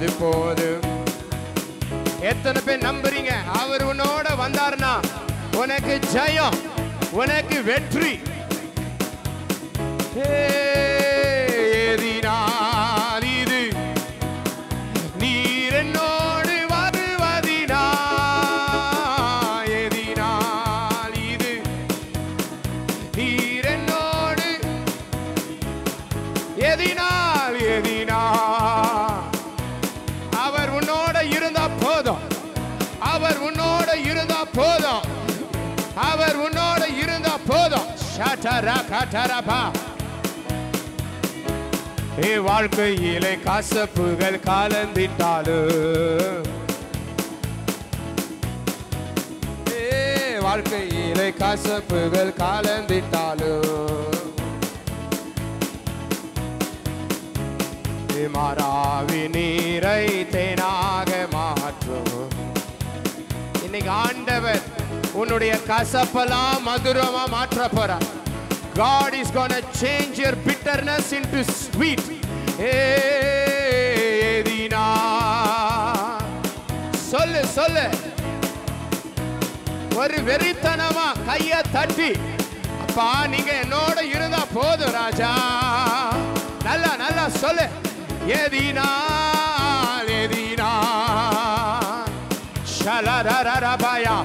அது போதும். எத்தனை பேர் நம்புறீங்க அவர் உன்னோட வந்தார்னா உனக்கு ஜெயம், உனக்கு வெற்றி. ஏதினால் இது நீர் என்னோடு வருவதினா, ஏதினால் இது நீர் என்னோடு, ஏதினால் ஏதினால் அவர் உன்னோட இருந்தா போதும், அவர் உன்னோட இருந்தா போதும், அவர் உன்னோட இருந்தா போதும். ஷட்டரா கட்டரபா. வாழ்க்கையிலே கசப்புகள் கலந்திட்டாலும், வாழ்க்கையிலே கசப்புகள் கலந்திட்டாலும் மாறாவி நீரை தேனாக மாற்றும். இன்னைக்கு ஆண்டவர் உன்னுடைய கசப்பெல்லாம் மதுரமா மாற்ற போறார். God is gonna change your bitterness into sweet. ஏதினா சொல்லு சொல்லு, ஒரு வெறித்தனமா கைய தட்டி, அப்பா நீங்க என்னோட இருந்தா போதும் ராஜா. நல்லா நல்லா சொல்லு. ஏதினால் ஏதினால் ஷலரரரபயா